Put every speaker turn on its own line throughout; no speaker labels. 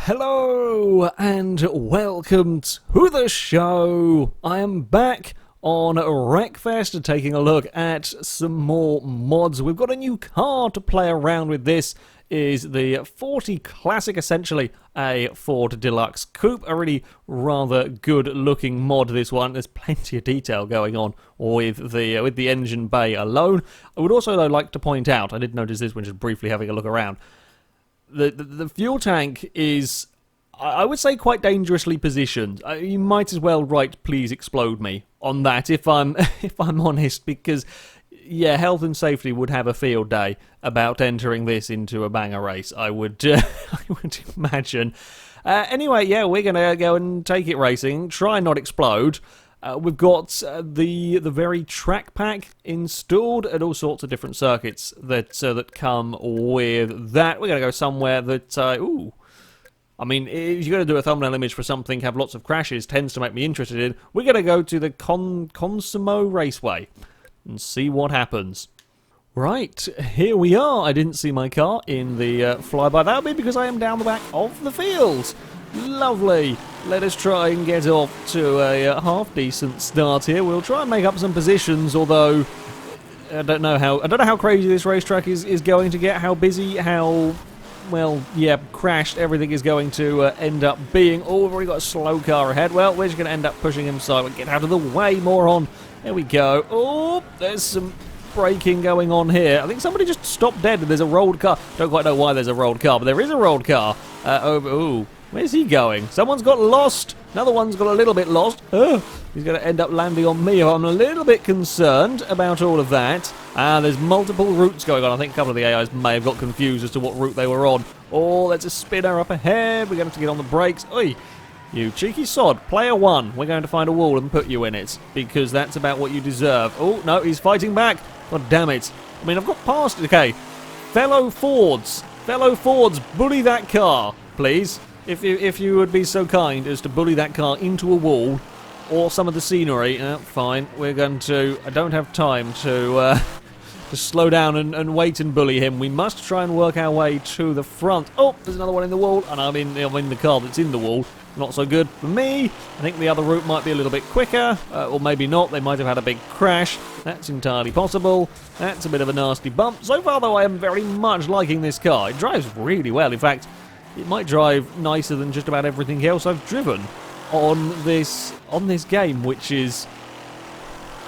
Hello and welcome to the show. I am back on Wreckfest taking a look at some more mods. We've got a new car to play around with. This is the 40 Classic, essentially a Ford Deluxe Coupe. A really rather good looking mod, this one. There's plenty of detail going on with the engine bay alone. I would also though like to point out, I did notice this when just briefly having a look around, the fuel tank is, I would say, quite dangerously positioned. You might as well write "please explode me" on that if I'm honest, because yeah, health and safety would have a field day about entering this into a banger race. I would I would imagine. Anyway, yeah, we're gonna go and take it racing. Try and not explode. We've got the very track pack installed and all sorts of different circuits that come with that. We're going to go somewhere that, I mean, if you're going to do a thumbnail image for something, have lots of crashes, tends to make me interested in, we're going to go to the Consumo Raceway and see what happens. Right, here we are. I didn't see my car in the flyby. That would be because I am down the back of the field. Lovely. Let us try and get off to a half-decent start here. We'll try and make up some positions, although I don't know how crazy this racetrack is going to get, how busy, how, well, yeah, crashed everything is going to end up being. Oh, we've already got a slow car ahead. Well, we're just going to end up pushing him side. Get out of the way, moron. There we go. Oh, there's some braking going on here. I think somebody just stopped dead and there's a rolled car. Don't quite know why there's a rolled car, but there is a rolled car. Where's he going? Someone's got lost. Another one's got a little bit lost. He's going to end up landing on me. I'm a little bit concerned about all of that. There's multiple routes going on. I think a couple of the AIs may have got confused as to what route they were on. Oh, there's a spinner up ahead. We're going to have to get on the brakes. Oi, you cheeky sod. Player one. We're going to find a wall and put you in it, because that's about what you deserve. Oh, no, he's fighting back. God damn it. I mean, I've got past it. Okay. Fellow Fords, bully that car, please. If you would be so kind as to bully that car into a wall or some of the scenery, fine. We're going to. I don't have time to slow down and wait and bully him. We must try and work our way to the front. Oh, there's another one in the wall, and I'm in the car that's in the wall. Not so good for me. I think the other route might be a little bit quicker, or maybe not. They might have had a big crash. That's entirely possible. That's a bit of a nasty bump. So far, though, I am very much liking this car. It drives really well. In fact, it might drive nicer than just about everything else I've driven on this game, which is,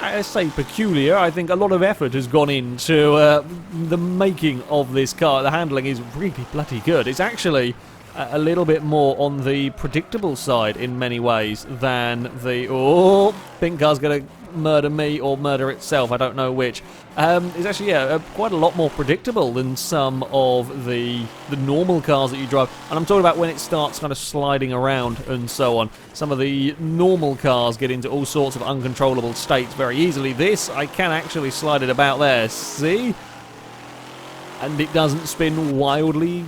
I say, peculiar. I think a lot of effort has gone into the making of this car. The handling is really bloody good. It's actually a little bit more on the predictable side in many ways than the... Oh, pink car's going to murder me or murder itself, I don't know which. It's actually, quite a lot more predictable than some of the normal cars that you drive. And I'm talking about when it starts kind of sliding around and so on. Some of the normal cars get into all sorts of uncontrollable states very easily. This, I can actually slide it about there. See? And it doesn't spin wildly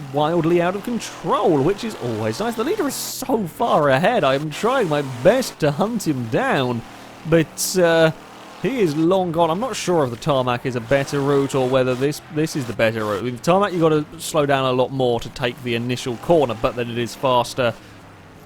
out of control, which is always nice. The leader is so far ahead. I'm trying my best to hunt him down, but he is long gone. I'm not sure if the tarmac is a better route or whether this is the better route. With the tarmac, you've got to slow down a lot more to take the initial corner, but then it is faster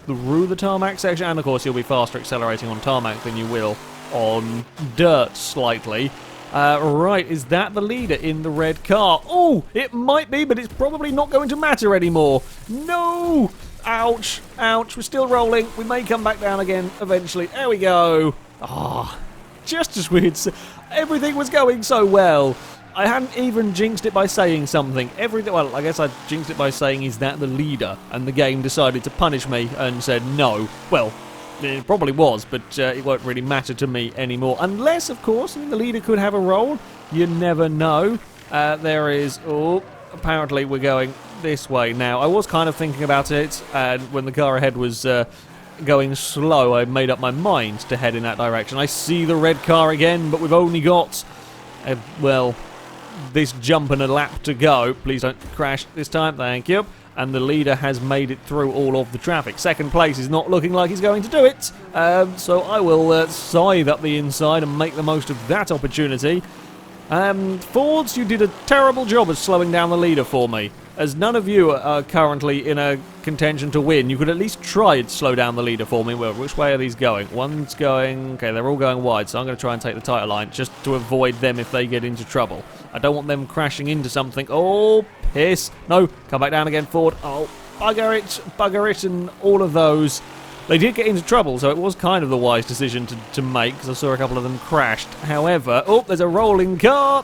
through the tarmac section, and of course you'll be faster accelerating on tarmac than you will on dirt slightly. Right, is that the leader in the red car? Oh, it might be, but it's probably not going to matter anymore. No! Ouch, ouch, we're still rolling. We may come back down again eventually. There we go. Ah, just as weird. Everything was going so well. I hadn't even jinxed it by saying something. Well, I guess I jinxed it by saying, is that the leader? And the game decided to punish me and said no. Well, it probably was, but it won't really matter to me anymore. Unless, of course, the leader could have a role. You never know. There is... Oh, apparently we're going this way now. I was kind of thinking about it, and when the car ahead was going slow, I made up my mind to head in that direction. I see the red car again, but we've only got, well, this jump and a lap to go. Please don't crash this time. Thank you. And the leader has made it through all of the traffic. Second place is not looking like he's going to do it, so I will scythe up the inside and make the most of that opportunity. Fords, you did a terrible job of slowing down the leader for me. as none of you are currently in a contention to win, you could at least try and slow down the leader for me. Well, which way are these going? One's going... Okay, they're all going wide, so I'm going to try and take the title line just to avoid them if they get into trouble. I don't want them crashing into something. Oh, piss. No, come back down again, Ford. Oh, bugger it, and all of those. They did get into trouble, so it was kind of the wise decision to make, because I saw a couple of them crashed. However, oh, there's a rolling car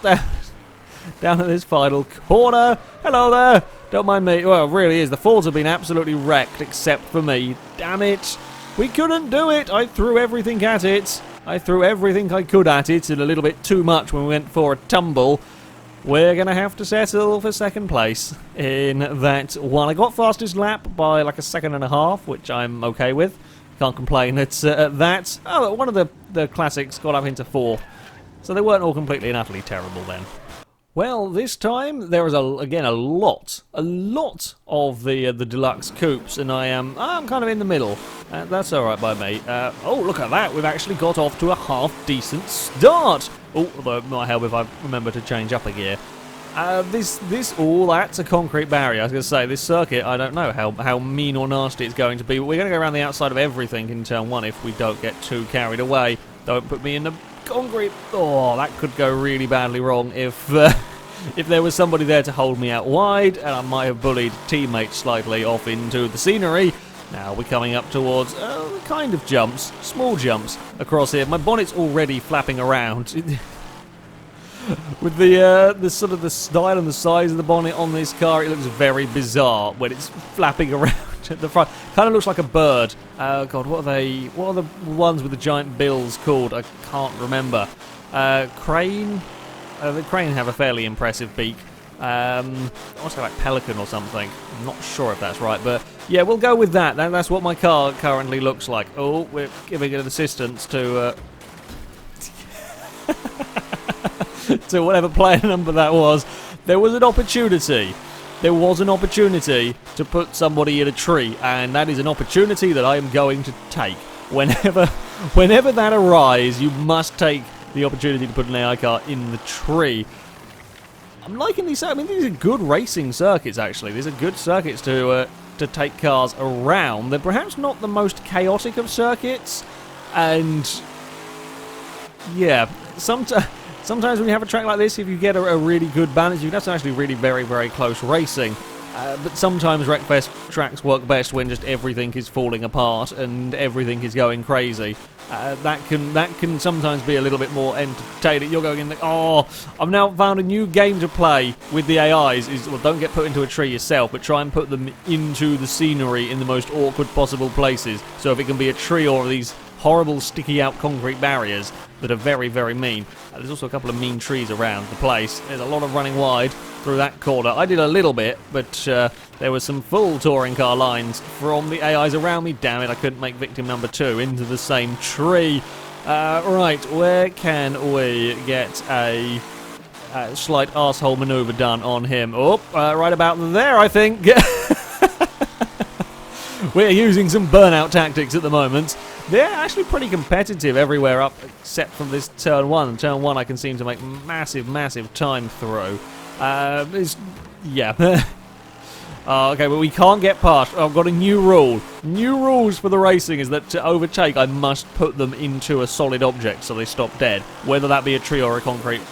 down at this final corner. Hello there. Don't mind me. Well, it really is. The Fords have been absolutely wrecked, except for me. Damn it. We couldn't do it. I threw everything at it. I threw everything I could at it, and a little bit too much when we went for a tumble. We're going to have to settle for second place in that one. I got fastest lap by like a second and a half, which I'm okay with. Can't complain at that. Oh, one of the classics got up into fourth. So they weren't all completely and utterly terrible then. Well, this time there was again a lot of the deluxe coupes, and I'm kind of in the middle. That's all right by me. Oh, look at that! We've actually got off to a half decent start. Oh, although it might help if I remember to change up a gear. Oh, that's a concrete barrier. I was going to say, this circuit, I don't know how mean or nasty it's going to be, but we're going to go around the outside of everything in turn one if we don't get too carried away. Don't put me in the concrete. Oh, that could go really badly wrong if there was somebody there to hold me out wide, and I might have bullied teammates slightly off into the scenery. Now we're coming up towards kind of jumps, small jumps across here. My bonnet's already flapping around. With the sort of the style and the size of the bonnet on this car, it looks very bizarre when it's flapping around at the front. Kind of looks like a bird. Oh God, what are they? What are the ones with the giant bills called? I can't remember. Crane. The crane have a fairly impressive beak. I want to say like pelican or something. I'm not sure if that's right, but yeah, we'll go with that. That's what my car currently looks like. Oh, we're giving it assistance to to whatever player number that was. There was an opportunity. There was an opportunity to put somebody in a tree, and that is an opportunity that I am going to take. Whenever that arises, you must take the opportunity to put an AI car in the tree. I'm liking these. I mean, these are good racing circuits. Actually, these are good circuits to take cars around. They're perhaps not the most chaotic of circuits, and yeah, sometimes when you have a track like this, if you get a really good balance, you can have actually really very, very close racing. But sometimes Wreckfest tracks work best when just everything is falling apart and everything is going crazy. That can sometimes be a little bit more entertaining. You're going in the... Oh, I've now found a new game to play with the AIs. Well, don't get put into a tree yourself, but try and put them into the scenery in the most awkward possible places. So if it can be a tree or these horrible sticky out concrete barriers that are very, very mean. There's also a couple of mean trees around the place. There's a lot of running wide through that corner. I did a little bit, but there was some full touring car lines from the AIs around me. Damn it, I couldn't make victim number 2 into the same tree. Right, where can we get a slight arsehole manoeuvre done on him? Oh, right about there, I think. We're using some burnout tactics at the moment. They're actually pretty competitive everywhere up except from this turn 1. Turn 1 I can seem to make massive, massive time through. Yeah. Okay, but we can't get past. I've got a new rule. New rules for the racing is that to overtake, I must put them into a solid object so they stop dead. Whether that be a tree or a concrete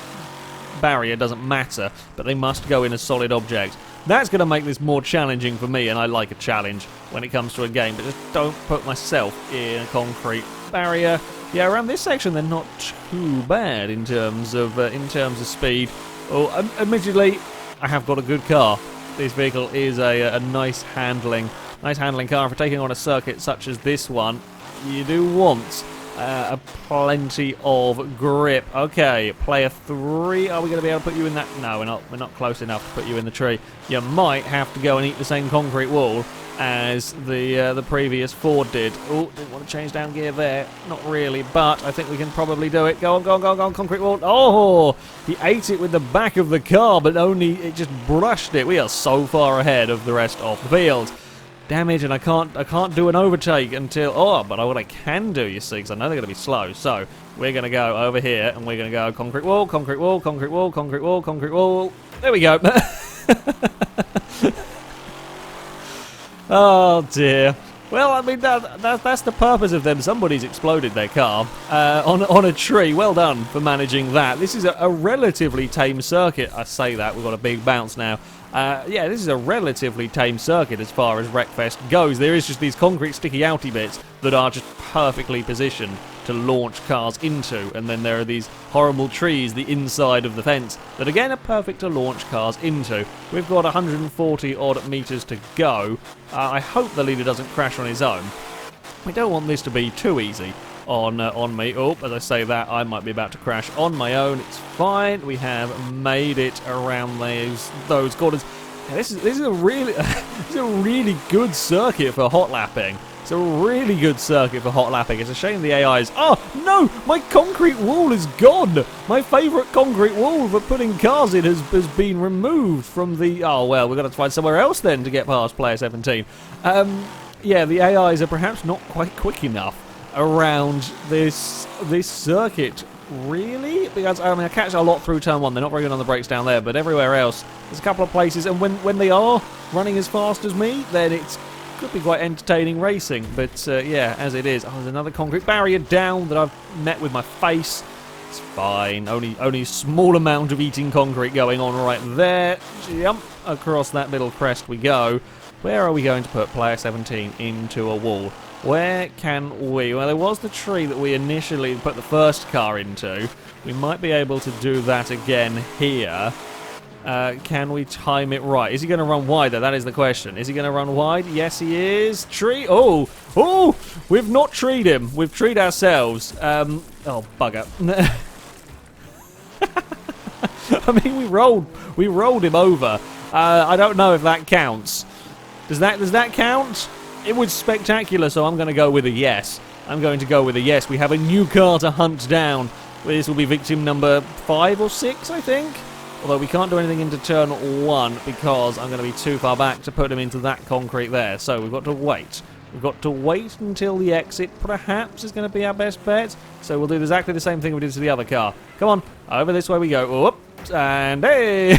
barrier doesn't matter, but they must go in a solid object. That's going to make this more challenging for me, and I like a challenge when it comes to a game, but just don't put myself in a concrete barrier. Yeah, around this section they're not too bad in terms of speed. Oh, admittedly, I have got a good car. This vehicle is a nice handling car. For taking on a circuit such as this one, you do want plenty of grip. Okay, player 3. Are we going to be able to put you in that? No, we're not. We're not close enough to put you in the tree. You might have to go and eat the same concrete wall as the previous Ford did. Oh, didn't want to change down gear there. Not really, but I think we can probably do it. Go on, go on, go on, go on, concrete wall. Oh, he ate it with the back of the car, but only it just brushed it. We are so far ahead of the rest of the field. Damn it, and I can't do an overtake until... Oh, but what I can do, you see, because I know they're going to be slow. So, we're going to go over here, and we're going to go concrete wall, concrete wall, concrete wall, concrete wall, concrete wall. There we go. Oh dear. Well, I mean, that's the purpose of them. Somebody's exploded their car on a tree. Well done for managing that. This is a relatively tame circuit. I say that, we've got a big bounce now. Yeah, this is a relatively tame circuit as far as Wreckfest goes. There is just these concrete sticky outy bits that are just perfectly positioned to launch cars into, and then there are these horrible trees, the inside of the fence, that again are perfect to launch cars into. We've got 140 odd meters to go. I hope the leader doesn't crash on his own. We don't want this to be too easy on me. Oh, as I say that, I might be about to crash on my own. It's fine. We have made it around those corners. Yeah, this is a really this is a really good circuit for hot lapping. It's a really good circuit for hot lapping. It's a shame the AIs. Oh no, my concrete wall is gone. My favourite concrete wall for putting cars in has been removed from the. Oh well, we've got to find somewhere else then to get past player 17. Yeah, the AIs are perhaps not quite quick enough around this circuit, really, because I mean I catch a lot through turn 1. They're not very good on the brakes down there, but everywhere else there's a couple of places, and when they are running as fast as me, then it could be quite entertaining racing. But yeah, as it is, there's another concrete barrier down that I've met with my face. It's fine, only a small amount of eating concrete going on right there. Jump across that little crest we go. Where are we going to put player 17 into a wall? Where can we? Well, there was the tree that we initially put the first car into. We might be able to do that again here. Can we time it right? Is he going to run wide, though? That is the question. Is he going to run wide? Yes, he is. Tree. Oh! Oh! We've not treed him. We've treed ourselves. Oh, bugger. I mean, we rolled him over. I don't know if that counts. Does that count? It was spectacular, so I'm going to go with a yes. I'm going to go with a yes. We have a new car to hunt down. This will be victim number 5 or 6, I think. Although we can't do anything into turn 1 because I'm going to be too far back to put him into that concrete there. So we've got to wait. We've got to wait until the exit, perhaps, is going to be our best bet. So we'll do exactly the same thing we did to the other car. Come on, over this way we go. Whoops, and hey!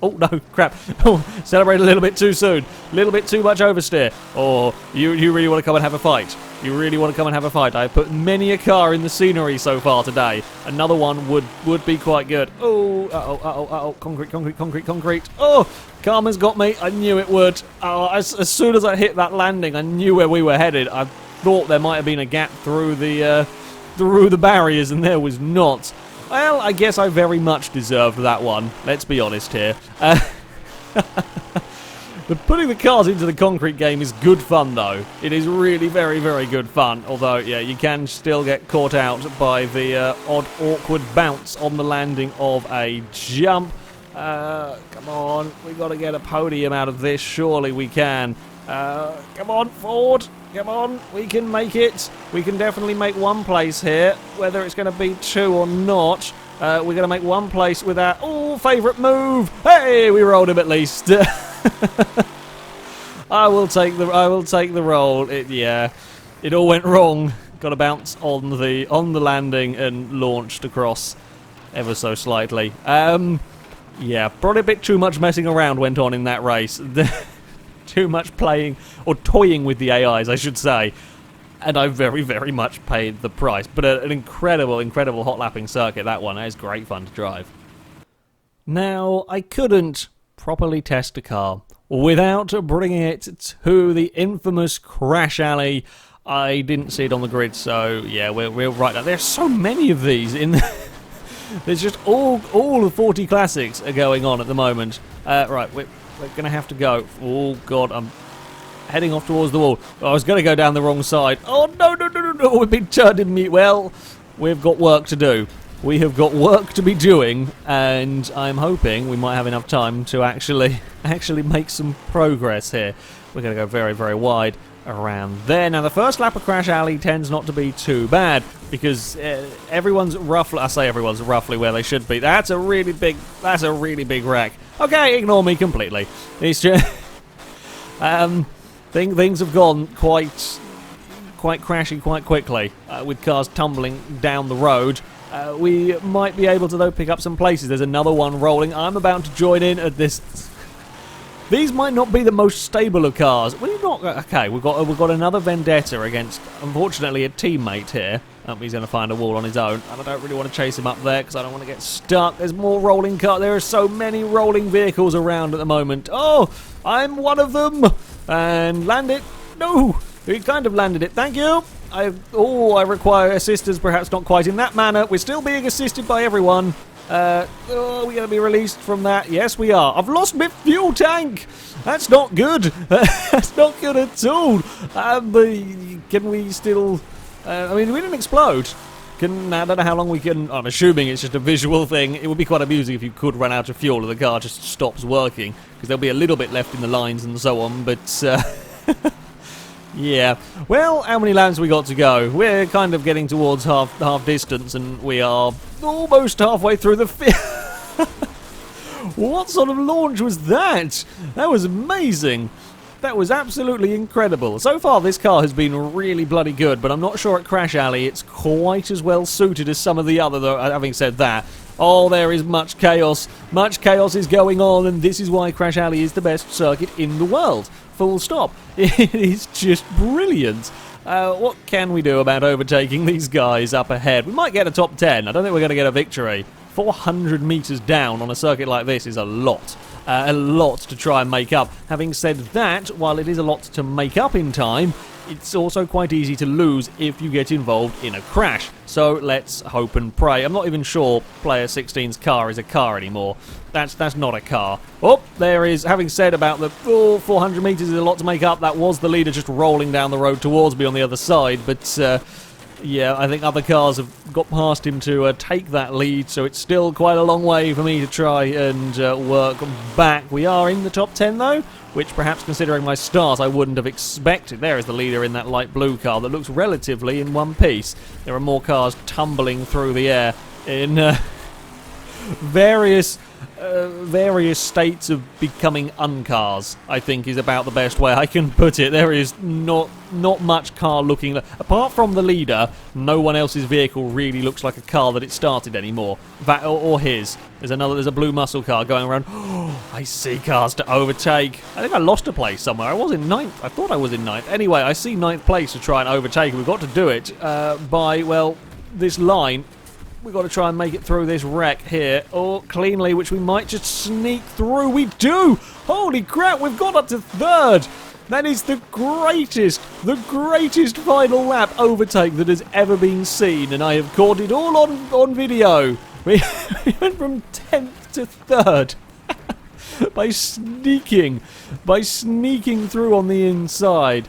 Oh, no, crap. Oh, celebrate a little bit too soon. A little bit too much oversteer. Or you really want to come and have a fight. You really want to come and have a fight. I've put many a car in the scenery so far today. Another one would be quite good. Oh, uh-oh. Concrete. Oh, karma's got me. I knew it would. As soon as I hit that landing, I knew where we were headed. I thought there might have been a gap through the barriers, and there was not. Well, I guess I very much deserved that one. Let's be honest here. But putting the cars into the concrete game is good fun, though. It is really very, very good fun. Although, yeah, you can still get caught out by the odd, awkward bounce on the landing of a jump. Come on, we got to get a podium out of this. Surely we can. Come on, Ford. Come on, we can make it. We can definitely make one place here. Whether it's going to be 2 or not, we're going to make one place with our favourite move. Hey, we rolled him at least. I will take the roll. It all went wrong. Got to bounce on the landing and launched across ever so slightly. Yeah, probably a bit too much messing around went on in that race. Too much playing, or toying with the AIs, I should say. And I very, very much paid the price. But an incredible hot lapping circuit, that one. That is great fun to drive. Now, I couldn't properly test a car without bringing it to the infamous crash alley. I didn't see it on the grid, so yeah, we're right now. There's so many of these in there's just all the 40 classics are going on at the moment. Right, we're going to have to go. Oh, God, I'm heading off towards the wall. I was going to go down the wrong side. Oh, no, we've been turned in mute. Well, we've got work to do. We have got work to be doing, and I'm hoping we might have enough time to actually make some progress here. We're going to go very, very wide around there. Now, the first lap of Crash Alley tends not to be too bad, because everyone's roughly where they should be. That's a really big wreck. Okay, ignore me completely. It's just things have gone quite quite crashy quite quickly, with cars tumbling down the road. We might be able to, though, pick up some places. There's another one rolling. I'm about to join in at this. These might not be the most stable of cars. We're not. Okay, we've got another vendetta against, unfortunately, a teammate here. He's going to find a wall on his own, and I don't really want to chase him up there because I don't want to get stuck. There's more rolling cars. There are so many rolling vehicles around at the moment. Oh, I'm one of them. And land it. No, he kind of landed it. Thank you. I require assistance, perhaps not quite in that manner. We're still being assisted by everyone. Are we going to be released from that? Yes, we are. I've lost my fuel tank. That's not good. That's not good at all. Can we still... I mean, we didn't explode. I don't know how long we can... I'm assuming it's just a visual thing. It would be quite amusing if you could run out of fuel and the car just stops working, because there'll be a little bit left in the lines and so on, but... yeah. Well, how many laps we got to go? We're kind of getting towards half distance, and we are almost halfway through the What sort of launch was that? That was amazing. That was absolutely incredible. So far, this car has been really bloody good, but I'm not sure at Crash Alley it's quite as well suited as some of the other, though. Having said that, oh, there is much chaos. Much chaos is going on, and this is why Crash Alley is the best circuit in the world. Full stop. It is just brilliant. What can we do about overtaking these guys up ahead? We might get a top 10. I don't think we're going to get a victory. 400 metres down on a circuit like this is a lot. A lot to try and make up. Having said that, while it is a lot to make up in time, it's also quite easy to lose if you get involved in a crash. So let's hope and pray. I'm not even sure Player 16's car is a car anymore. That's not a car. Oh, there is, having said about the 400 metres is a lot to make up, that was the leader just rolling down the road towards me on the other side, but yeah, I think other cars have got past him to take that lead, so it's still quite a long way for me to try and work back. We are in the top 10 though, which perhaps considering my start I wouldn't have expected. There is the leader in that light blue car that looks relatively in one piece. There are more cars tumbling through the air in various states of becoming uncars, I think is about the best way I can put it. There is not much car looking... Apart from the leader, no one else's vehicle really looks like a car that it started anymore. That or his. There's a blue muscle car going around. Oh, I see cars to overtake. I think I lost a place somewhere. I was in 9th. I thought I was in 9th. Anyway, I see 9th place to try and overtake. We've got to do it by, well, this line. We've got to try and make it through this wreck here, or cleanly, which we might just sneak through. We do! Holy crap, we've got up to 3rd! That is the greatest final lap overtake that has ever been seen, and I have caught it all on video. We went from 10th to 3rd by sneaking through on the inside.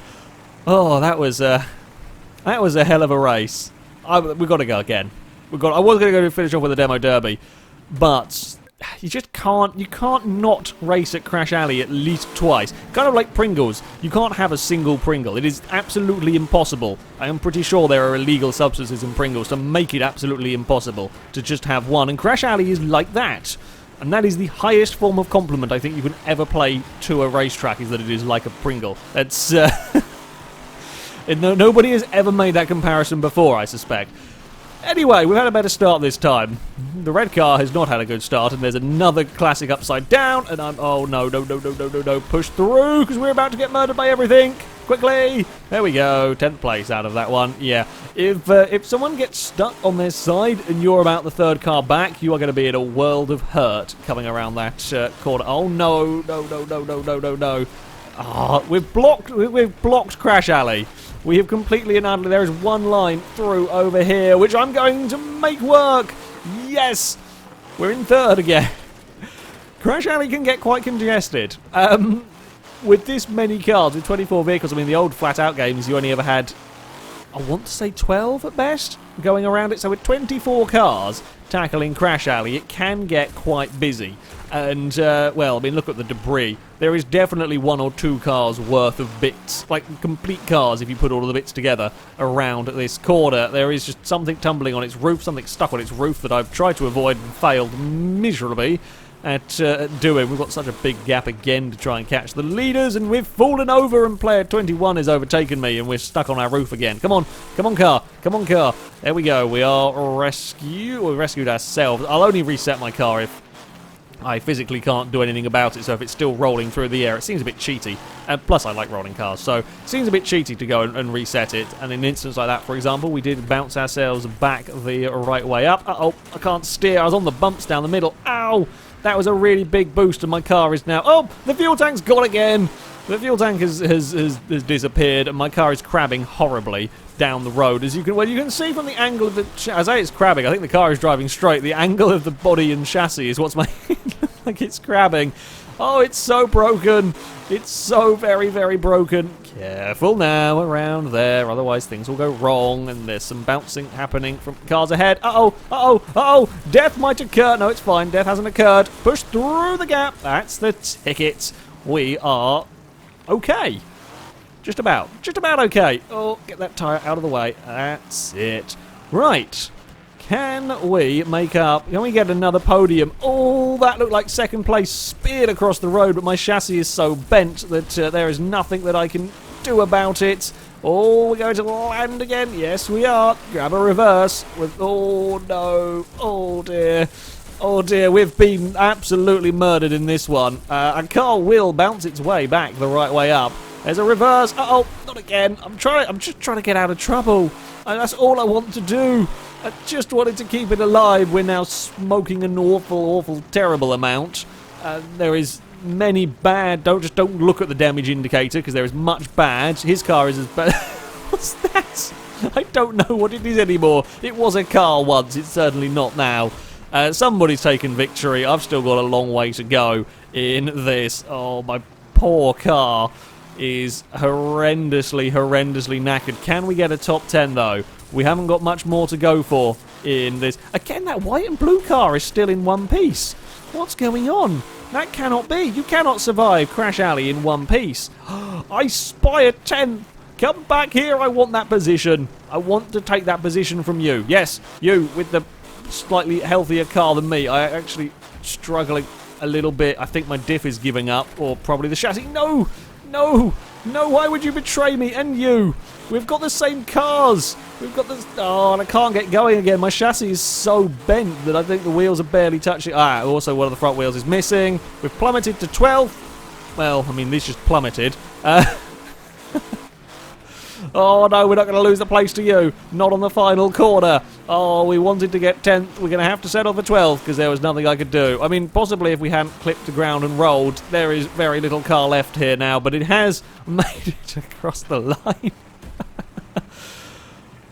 Oh, that was a hell of a race. We've got to go again. I was going to go finish off with a demo derby, but you just can't. You can't not race at Crash Alley at least twice. Kind of like Pringles. You can't have a single Pringle. It is absolutely impossible. I am pretty sure there are illegal substances in Pringles to make it absolutely impossible to just have one. And Crash Alley is like that. And that is the highest form of compliment I think you can ever play to a racetrack, is that it is like a Pringle. That's nobody has ever made that comparison before, I suspect. Anyway, we've had a better start this time. The red car has not had a good start, and there's another classic upside down, and I'm... Oh, no, push through, because we're about to get murdered by everything. Quickly! There we go, 10th place out of that one. Yeah, if someone gets stuck on their side and you're about the 3rd car back, you are going to be in a world of hurt coming around that corner. Oh, no. Oh, we've blocked Crash Alley. We have completely and utterly... There is one line through over here, which I'm going to make work. Yes! We're in 3rd again. Crash Alley can get quite congested. With this many cars, with 24 vehicles, I mean, the old flat-out games, you only ever had, I want to say 12 at best, going around it. So with 24 cars tackling Crash Alley, it can get quite busy. And, well, I mean, look at the debris. There is definitely 1 or 2 cars worth of bits, like complete cars if you put all of the bits together around this corner. There is just something tumbling on its roof, something stuck on its roof that I've tried to avoid and failed miserably. at doing. We've got such a big gap again to try and catch the leaders, and we've fallen over, and player 21 has overtaken me, and we're stuck on our roof again. Come on, car. Come on, car. There we go. We rescued ourselves. I'll only reset my car if I physically can't do anything about it, so if it's still rolling through the air, it seems a bit cheaty. Plus, I like rolling cars, so it seems a bit cheaty to go and reset it. And in an instance like that, for example, we did bounce ourselves back the right way up. Uh-oh, I can't steer. I was on the bumps down the middle. Ow! That was a really big boost, and my car is now... Oh, the fuel tank's gone again! The fuel tank has disappeared, and my car is crabbing horribly down the road. As you can see from the angle of the... I say it's crabbing. I think the car is driving straight. The angle of the body and chassis is what's making it look like it's crabbing. Oh, it's so broken. It's so very, very broken. Careful now around there, otherwise things will go wrong, and there's some bouncing happening from cars ahead. Uh-oh, uh-oh, uh-oh. Death might occur. No, it's fine. Death hasn't occurred. Push through the gap. That's the ticket. We are... okay. Just about okay. Oh, get that tyre out of the way. That's it. Right. Can we make up... Can we get another podium? Oh, that looked like second place speared across the road, but my chassis is so bent that there is nothing that I can do about it. Oh, we're going to land again. Yes, we are. Grab a reverse. Oh, no. Oh, dear. Oh dear, we've been absolutely murdered in this one. A car will bounce its way back the right way up. There's a reverse. Uh-oh, not again. I'm just trying to get out of trouble. That's all I want to do. I just wanted to keep it alive. We're now smoking an awful, terrible amount. There is many bad... Don't look at the damage indicator, because there is much bad. His car is as bad... What's that? I don't know what it is anymore. It was a car once. It's certainly not now. Somebody's taken victory. I've still got a long way to go in this. Oh, my poor car is horrendously knackered. Can we get a top 10, though? We haven't got much more to go for in this. Again, that white and blue car is still in one piece. What's going on? That cannot be. You cannot survive Crash Alley in one piece. I spy a 10th. Come back here. I want that position. I want to take that position from you. Yes, you with the... slightly healthier car than me. I actually struggling a little bit. I think my diff is giving up, or probably the chassis. No, why would you betray me? And you, we've got the same cars. We've got this. Oh, and I can't get going again. My chassis is so bent that I think the wheels are barely touching. Also one of the front wheels is missing. We've plummeted to 12th. Well, I mean, this just plummeted. Oh no, we're not going to lose the place to you. Not on the final corner. Oh, we wanted to get 10th. We're going to have to settle for 12th because there was nothing I could do. I mean, possibly if we hadn't clipped the ground and rolled, there is very little car left here now, but it has made it across the line.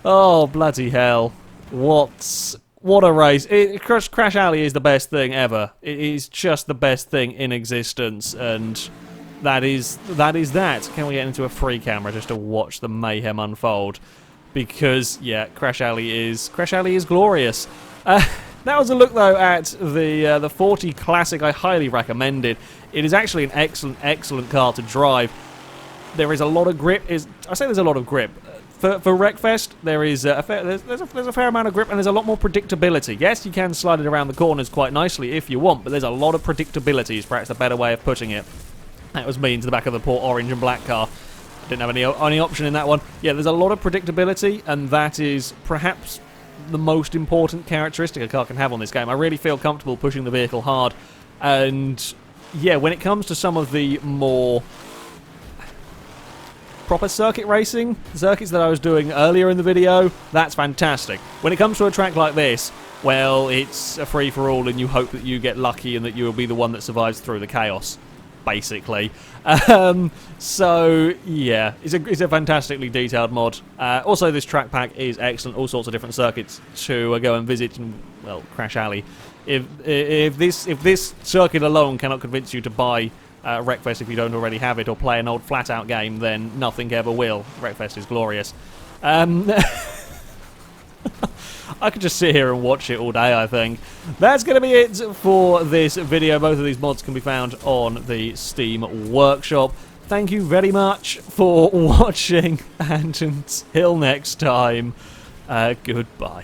Oh, bloody hell. What a race. Crash Alley is the best thing ever. It is just the best thing in existence, and... That is that. Can we get into a free camera just to watch the mayhem unfold? Because, yeah, Crash Alley is glorious. That was a look, though, at the 40 Classic. I highly recommend it. It is actually an excellent car to drive. There is a lot of grip. I say there's a lot of grip. For Wreckfest, there is there's a fair amount of grip, and there's a lot more predictability. Yes, you can slide it around the corners quite nicely if you want, but there's a lot of predictability is perhaps a better way of putting it. That was me into the back of the poor orange and black car. Didn't have any option in that one. Yeah, there's a lot of predictability, and that is perhaps the most important characteristic a car can have on this game. I really feel comfortable pushing the vehicle hard. And, yeah, when it comes to some of the more proper circuit racing, circuits that I was doing earlier in the video, that's fantastic. When it comes to a track like this, well, it's a free-for-all, and you hope that you get lucky and that you will be the one that survives through the chaos. Basically. So, yeah, it's a fantastically detailed mod. Also, this track pack is excellent. All sorts of different circuits to go and visit, and, well, Crash Alley. If this circuit alone cannot convince you to buy Wreckfest if you don't already have it, or play an old flat-out game, then nothing ever will. Wreckfest is glorious. I could just sit here and watch it all day, I think. That's going to be it for this video. Both of these mods can be found on the Steam Workshop. Thank you very much for watching, and until next time, goodbye.